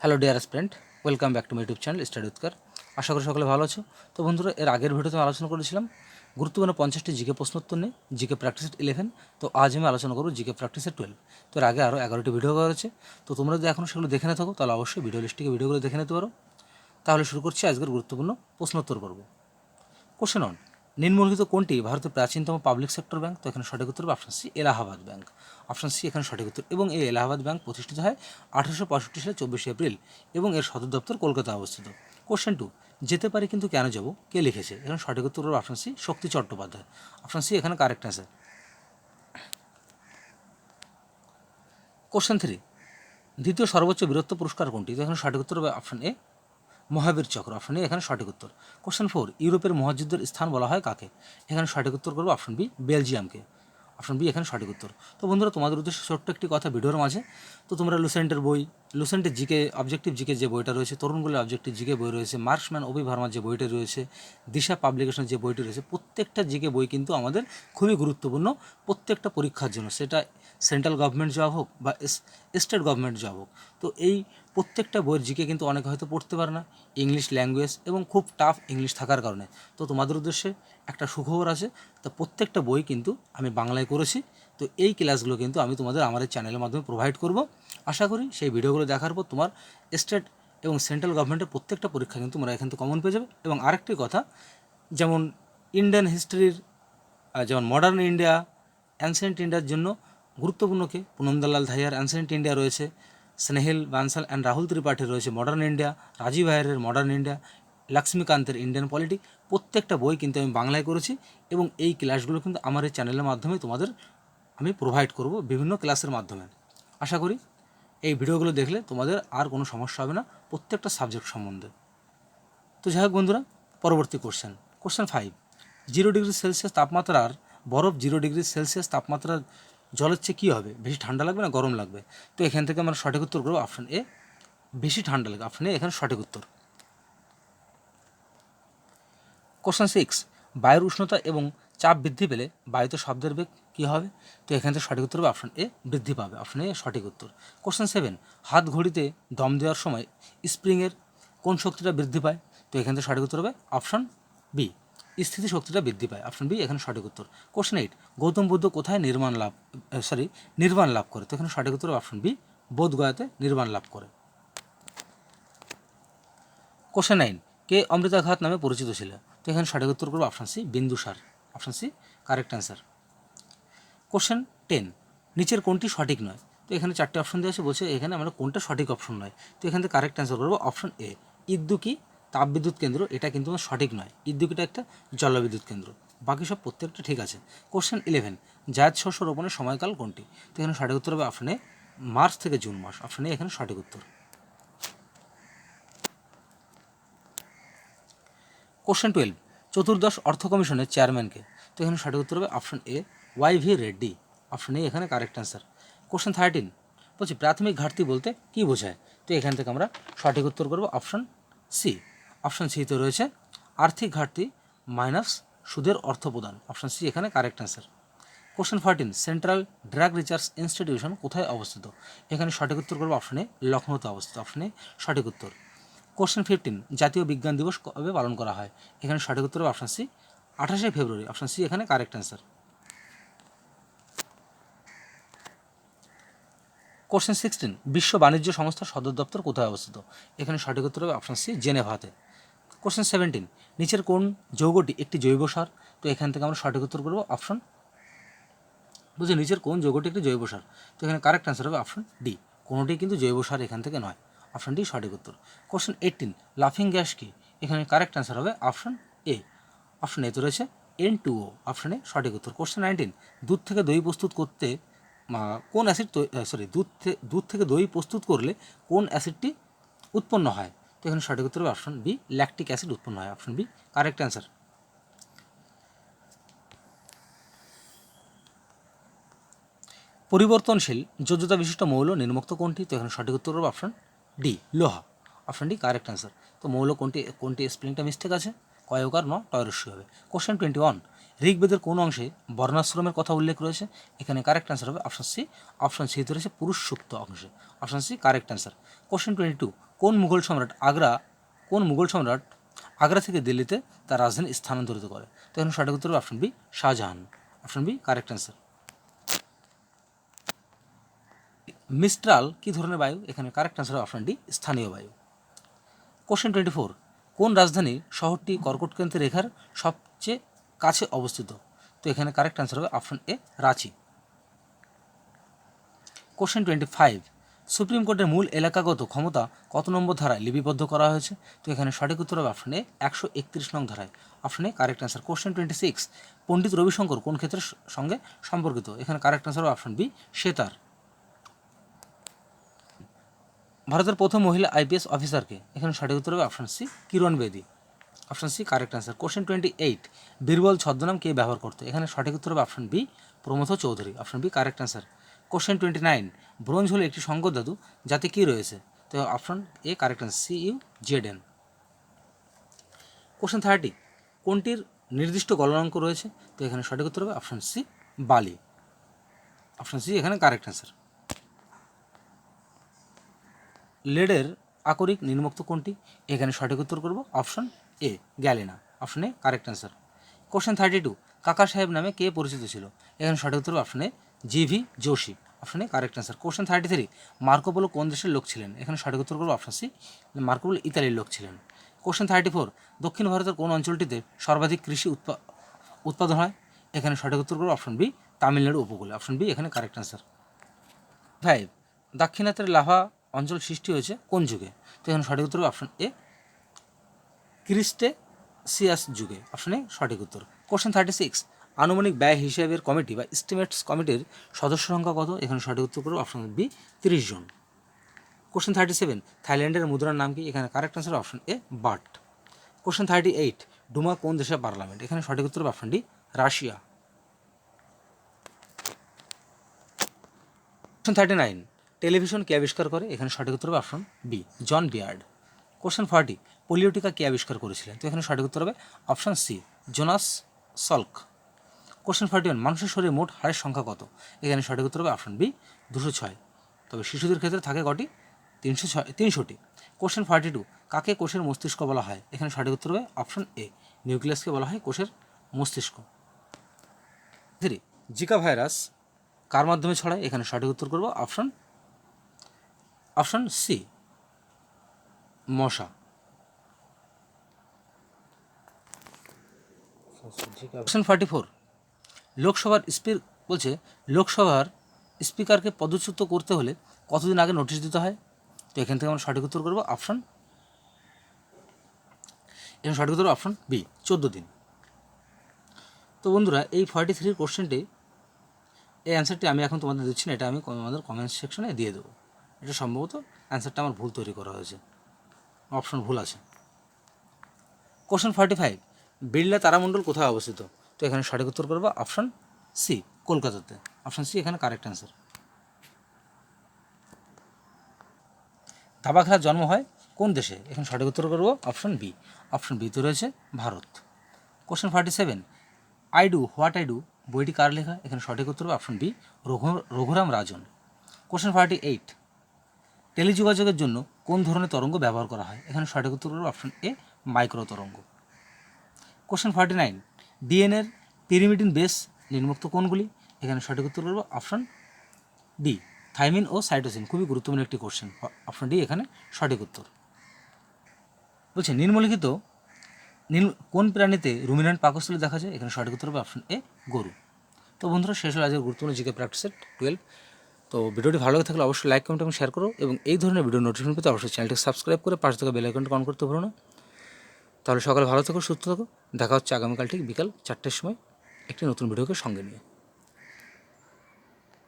Hello dear student, welcome back to my YouTube channel study উৎকার। আশা করি সকলে ভালো আছো। তো বন্ধুরা, এর আগের ভিডিওতে আমি আলোচনা করেছিলাম গুরুত্বপূর্ণ 50টি জিকে প্রশ্নোত্তর নিয়ে, জিকে প্র্যাকটিস 11। তো আজ আমি আলোচনা করবো জিকে প্র্যাকটিস 12। তো এর আগে আরও 11টি ভিডিও করা হয়েছে। তো তোমরা যদি এখনও সেগুলো দেখে না থাকো তাহলে অবশ্যই ভিডিও লিস্ট থেকে ভিডিওগুলো দেখে নিতে পারো। তাহলে শুরু করছি আজকের গুরুত্বপূর্ণ প্রশ্নোত্তর পর্ব। কোশ্চেন অন, নিম্নলিখিত কোনটি ভারতের প্রাচীনতম পাবলিক সেক্টর ব্যাংক? তো এখানে সঠিক উত্তর হবে option C, Allahabad bank. Option C এখানে সঠিক উত্তর। এবং এই এলাহাবাদ ব্যাংক প্রতিষ্ঠিত হয় 1865 সালে 24 এপ্রিল এবং এর সদর দপ্তর কলকাতায় অবস্থিত। কোশ্চেন টু, যেতে পারি কিন্তু কেন যাব কে লিখেছে? এখানে সঠিক উত্তর হবে অপশন সি, শক্তি চট্টোপাধ্যায়। অপশন সি এখানে কারেক্ট অ্যান্সার। কোশ্চেন থ্রি, দ্বিতীয় সর্বোচ্চ বীরত্ব পুরস্কার কোনটি? তো এখানে সঠিক উত্তর হবে অপশন এ, মহাবীর চক্র। অপশন এ এখানে সঠিক উত্তর। কোশ্চেন ফোর, ইউরোপের মহাযুদ্ধের স্থান বলা হয় কাকে? এখানে সঠিক উত্তর করবো অপশন বি, বেলজিয়ামকে। অপশন বি এখানে সঠিক উত্তর। তো বন্ধুরা, তোমাদের উদ্দেশ্যে ছোট্ট একটি কথা ভিডিওর মাঝে। তো তোমরা লুসেন্টের বই, লুসেন্টের জিকে অবজেক্টিভ জিকে যে বইটা রয়েছে, তরুণগুলির অবজেক্টিভ জিকে বই রয়েছে, মার্কসম্যান অভি ভার্মার যে বইটা রয়েছে, দিশা পাবলিকেশনের যে বইটি রয়েছে, প্রত্যেকটা জিকে বই কিন্তু আমাদের খুবই গুরুত্বপূর্ণ প্রত্যেকটা পরীক্ষার জন্য, সেটা সেন্ট্রাল গভর্নমেন্ট জব হোক বা স্টেট গভর্নমেন্ট জব হোক। তো এই প্রত্যেকটা বইয়ের জিকে কিন্তু অনেকে হয়তো পড়তে পারে না, ইংলিশ ল্যাঙ্গুয়েজ এবং খুব টাফ ইংলিশ থাকার কারণে। তো তোমাদের উদ্দেশ্যে একটা সুখবর আছে, তো প্রত্যেকটা বই কিন্তু আমি বাংলায় করেছি। তো এই ক্লাসগুলো কিন্তু আমি তোমাদের আমার এই চ্যানেলের মাধ্যমে প্রোভাইড করব। আশা করি সেই ভিডিওগুলো দেখার পর তোমার স্টেট এবং সেন্ট্রাল গভর্নমেন্টের প্রত্যেকটা পরীক্ষা কিন্তু তোমরা এখান থেকে কমন পেয়ে যাবে। এবং আরেকটি কথা, যেমন ইন্ডিয়ান হিস্ট্রির, যেমন মডার্ন ইন্ডিয়া, অ্যানসেন্ট ইন্ডিয়ার জন্য গুরুত্বপূর্ণ কে? পুনমদালাল ধাইয়ার অ্যানসেন্ট ইন্ডিয়া রয়েছে, স্নেহিল বানসাল অ্যান্ড রাহুল ত্রিপাঠীর রয়েছে মডার্ন ইন্ডিয়া, রাজীব আয়ারের মডার্ন ইন্ডিয়া, লক্ষ্মীকান্তের ইন্ডিয়ান পলিটিক। প্রত্যেকটা বই কিন্তু আমি বাংলায় করেছি এবং এই ক্লাসগুলো কিন্তু আমার এই চ্যানেলের মাধ্যমে তোমাদের আমি প্রোভাইড করব বিভিন্ন ক্লাসের মাধ্যমে। আশা করি এই ভিডিওগুলো দেখলে তোমাদের আর কোনো সমস্যা হবে না প্রত্যেকটা সাবজেক্ট সম্বন্ধে। তো যাই হোক বন্ধুরা, পরবর্তী কোশ্চেন, কোশ্চেন 5, 0 ডিগ্রি সেলসিয়াস তাপমাত্রার বরফ 0 ডিগ্রি সেলসিয়াস তাপমাত্রার জলের চেয়ে কী হবে? বেশি ঠান্ডা লাগবে না গরম লাগবে? তো এখান থেকে আমরা সঠিক উত্তর করবো অপশন এ, বেশি ঠান্ডা লাগবে। অপশন এ এখানে সঠিক উত্তর। কোশ্চেন 6, বায়ুর উষ্ণতা এবং চাপ বৃদ্ধি পেলে বায়ুতে শব্দের বেগ কী হবে? তো এখান থেকে সঠিক উত্তর হবে অপশন এ, বৃদ্ধি পাবে। অপশন এ সঠিক উত্তর। কোশ্চেন 7, হাত ঘড়িতে দম দেওয়ার সময় স্প্রিংয়ের কোন শক্তিটা বৃদ্ধি পায়? তো এখান থেকে সঠিক উত্তর হবে অপশন বি, স্থিতি শক্তিটা বৃদ্ধি পায়। অপশন বি এখানে সঠিক উত্তর। কোশ্চেন 8, গৌতম বুদ্ধ কোথায় নির্বাণ লাভ করে? তো এখানে সঠিক উত্তর হবে অপশন বি, বোধগয়াতে নির্বাণ লাভ করে। কোশ্চেন 9, কে অমৃতাঘাত নামে পরিচিত ছিল? তো এখানে সঠিক উত্তর করবো option C, Bindusara. Option C correct answer. Question 10, নিচের কোনটি সঠিক নয়? তো এখানে চারটে অপশন দেওয়া আছে, বলছে এখানে আমরা কোনটা সঠিক অপশন নয়। তো এখান থেকে কারেক্ট অ্যান্সার করবো অপশন এ, ইদ্দুকি তাপবিদ্যুৎ কেন্দ্র। এটা কিন্তু সঠিক নয়, ইদ্দুকিটা একটা জলবিদ্যুৎ কেন্দ্র। বাকি সব প্রত্যেকটা ঠিক আছে। কোশ্চেন 11, জায়দ শস্য রোপণের সময়কাল কোনটি? তো এখানে সঠিক উত্তর হবে অপশন এ, মার্চ থেকে জুন মাস। অপশন এ এখানে সঠিক উত্তর। কোশ্চেন 12, চতুর্দশ অর্থ কমিশনের চেয়ারম্যানকে? তো এখানে সঠিক উত্তর হবে option A, Y V. Reddy. Option A এখানে কারেক্ট অ্যান্সার। কোশ্চেন 13, বলছি প্রাথমিক ঘাটতি বলতে কী বোঝায়? তো এখান থেকে আমরা সঠিক উত্তর করব অপশন সি। অপশন সিতে রয়েছে আর্থিক ঘাটতি মাইনাস সুদের অর্থ প্রদান। অপশন সি এখানে correct answer. Question 14, central drug research institution কোথায় অবস্থিত? এখানে সঠিক উত্তর করবো অপশনে, লখনৌতে অবস্থিত। অপশনে সঠিক উত্তর। কোশ্চেন 15, জাতীয় বিজ্ঞান দিবস কবে পালন করা হয়? এখানে সঠিক উত্তর হবে অপশন সি, 28শে ফেব্রুয়ারি। অপশন সি এখানে কারেক্ট অ্যান্সার। কোশ্চেন 16, বিশ্ব বাণিজ্য সংস্থার সদর দপ্তর কোথায় অবস্থিত? এখানে সঠিক উত্তর হবে অপশন সি, জেনেভাতে। কোশ্চেন 17, নিচের কোন যৌগটি একটি জৈব সার? তো এখান থেকে আমরা সঠিক উত্তর করবো অপশন, বুঝলি নিচের কোন যৌগটি একটি জৈব সার? তো এখানে কারেক্ট অ্যান্সার হবে অপশন ডি, কোনোটি কিন্তু জৈব সার এখান থেকে নয়। অপশন ডি সঠিক উত্তর। কোশ্চেন 18, লাফিং গ্যাস কি? এখানে কারেক্ট অ্যান্সার হবে অপশন এ। অপশন এতে রয়েছে N2O। অপশনে সঠিক উত্তর। কোশ্চেন 19, দুধ থেকে দই প্রস্তুত করতে কোন অ্যাসিড দুধ থেকে দই প্রস্তুত করলে কোন অ্যাসিডটি উৎপন্ন হয়? তো এখানে সঠিক উত্তর হবে অপশন বি, ল্যাকটিক অ্যাসিড উৎপন্ন হয়। Option B correct answer. পরিবর্তনশীল যোজ্যতা বিশিষ্ট মৌল নির্মুক্ত কোনটি? তো এখানে সঠিক উত্তর হবে অপশন ডি, লোহা। Option D correct answer. তো মৌল কোনটি কোনটি স্পেলিংটা মিস্টেক আছে, কয়কার ন টয়রস্যি হবে। কোশ্চেন 21, ঋগ্বেদের কোন অংশে বর্ণাশ্রমের কথা উল্লেখ রয়েছে? এখানে কারেক্ট অ্যান্সার হবে অপশন সি। অপশন সি রয়েছে পুরুষ সূক্ত অংশে। Option C correct answer. Question 22, কোন মুঘল সম্রাট আগ্রা থেকে দিল্লিতে তার রাজধানী স্থানান্তরিত করে? তো এখানে সঠিক উত্তর হবে option B, Shahjahan. Option B correct answer. Mistral কী ধরনের বায়ু? এখানে কারেক্ট অ্যান্সার হবে অপশন ডি, স্থানীয় বায়ু। কোশ্চেন 24, কোন রাজধানী শহরটি কর্কটক্রান্তি রেখার সবচেয়ে কাছে অবস্থিত? তো এখানে কারেক্ট অ্যান্সার হবে অপশন এ, রাঁচি। কোশ্চেন 25, সুপ্রিম কোর্টের মূল এলাকাগত ক্ষমতা কত নম্বর ধারায় লিপিবদ্ধ করা হয়েছে? তো এখানে সঠিক উত্তর হবে অপশন এ, 131 নং ধারায়। Option A correct answer. Question 26, পণ্ডিত রবিশঙ্কর কোন ক্ষেত্রের সঙ্গে সম্পর্কিত? এখানে কারেক্ট অ্যান্সার হবে অপশন বি, সেতার। ভারতের প্রথম মহিলা আইপিএস অফিসারকে? এখানে সঠিক উত্তর হবে option C, Kiran Bedi. Option C correct answer. Question 28, Birbal ছদ্মনাম কে ব্যবহার করতো? এখানে সঠিক উত্তর হবে option B, Pramatha Chaudhuri. Option B correct answer. Question 29, bronze হলো একটি সংকর ধাতু যাতে কী রয়েছে? তো option A correct answer, CuZn। Question 30, কোনটির নির্দিষ্ট গলনাঙ্ক রয়েছে? তো এখানে সঠিক উত্তর হবে অপশন সি, বালি। অপশন সি এখানে কারেক্ট অ্যান্সার। লেডের আকরিক নির্মুক্ত কোনটি? এখানে সঠিক উত্তর করব option A, galena. Option A correct answer. Question 32, কাকা সাহেব নামে কে পরিচিত ছিল? এখানে সঠিক উত্তর option A, GV Joshi. Option A correct answer. Question 33, Marco polo কোন দেশের লোক ছিলেন? এখানে সঠিক উত্তর করব অপশন সি, মার্কো পোলো ইতালির লোক ছিলেন। কোশ্চেন 34, দক্ষিণ ভারতের কোন অঞ্চলটিতে সর্বাধিক কৃষি উৎপাদন হয়? এখানে সঠিক উত্তর করব অপশন বি, তামিলনাড়ু উপকূলে। অপশন বি এখানে কারেক্ট অ্যান্সার। 5, দাক্ষিণাত্যের লাভা অঞ্চল সৃষ্টি হয়েছে কোন যুগে? তো এখানে সঠিক উত্তর হবে অপশন এ, ক্রিস্টেসিয়াস যুগে। অপশন এ সঠিক উত্তর। কোশ্চেন 36, আনুমানিক ব্যয় হিসাবের কমিটি বা এস্টিমেটস কমিটির সদস্য সংখ্যা কত? এখানে সঠিক উত্তর করব অপশন বি, 30 জন। কোশ্চেন 37, থাইল্যান্ডের মুদ্রার নাম কি? এখানে correct answer option A, baht. Question 38, duma কোন দেশের পার্লামেন্ট? এখানে সঠিক উত্তর হবে option D, Russia. Question 39, television কে আবিষ্কার করে? এখানে সঠিক উত্তর হবে option B, John Baird. Question 40, polio টিকা কে আবিষ্কার করেছিলেন? তো এখানে সঠিক উত্তর হবে option C, Jonas Salk. Question 41, মানুষের শরীরে মোট হাড়ের সংখ্যা কত? এখানে সঠিক উত্তর হবে অপশন বি, 206। তবে শিশুদের ক্ষেত্রে থাকে কটি? 300টি। কোশ্চেন 42, কাকে কোষের মস্তিষ্ক বলা হয়? এখানে সঠিক উত্তর হবে অপশন এ, নিউক্লিয়াসকে বলা হয় কোষের মস্তিষ্ক। 3, জিকা ভাইরাস কার মাধ্যমে ছড়ায়? এখানে সঠিক উত্তর করব অপশন সি, মশা। কোশ্চেন 44, লোকসভার স্পিকারকে পদচ্যুত করতে হলে কতদিন আগে নোটিশ দিতে হয়? তো এখান থেকে আমরা সঠিক উত্তর করব অপশন বি, 14 দিন। তো বন্ধুরা, এই 43 কোশ্চেনটি, এই অ্যান্সারটি আমি এখন তোমাদের দিচ্ছি না, এটা আমি আমাদের কমেন্ট সেকশনে দিয়ে দেবো। এটা সম্ভবত অ্যান্সারটা আমার ভুল তৈরি করা হয়েছে, অপশন ভুল আছে। কোশ্চেন 45, বিড়লা তারামণ্ডল কোথায় অবস্থিত? তো এখানে সঠিক উত্তর করবো অপশন সি, কলকাতাতে। অপশন সি এখানে কারেক্ট অ্যান্সার। দাবা খেলার জন্ম হয় কোন দেশে? এখানে সঠিক উত্তর করবো অপশন বি। অপশন বিতে রয়েছে Bharat. Question 47, I do what I do বইটি কার লেখা? এখানে সঠিক উত্তর হবে অপশন বি, রঘুরাম রাজন। কোশ্চেন 48, টেলিযোগাযোগের জন্য কোন ধরনের তরঙ্গ ব্যবহার করা হয়? এখানে সঠিক উত্তর হবে অপশন এ, মাইক্রো তরঙ্গ। কোশ্চেন 49, ডিএনএর পিরিমিডিন বেস নির্মুক্ত কোনগুলি? এখানে সঠিক উত্তর করব অপশন ডি, থাইমিন ও সাইটোসিন। খুবই গুরুত্বপূর্ণ একটি কোশ্চেন। অপশন ডি এখানে সঠিক উত্তর। বলছে নিম্নলিখিত কোন প্রাণীতে রুমিন্যান্ট পাকস্থলী দেখা যায়? এখানে সঠিক উত্তর হবে অপশন এ, গরু। তো বন্ধুরা, শেষ হলো আজকের গুরুত্বপূর্ণ জিকে প্র্যাকটিস সেট 12। তো ভিডিওটি ভালো লাগে থাকলে অবশ্যই লাইক, কমেন্ট এবং শেয়ার করো, এবং এই ধরনের ভিডিও নোটিফিকেশন পেতে অবশ্যই চ্যানেলটি সাবস্ক্রাইব করে পাশে থাকা বেল আইকনটা অন করতে ভুলো না। তাহলে সকালে ভালো থেকো, সুস্থ থাকো। দেখা হচ্ছে আগামীকাল ঠিক বিকাল 4টের সময় একটি নতুন ভিডিওকে সঙ্গে নিয়ে।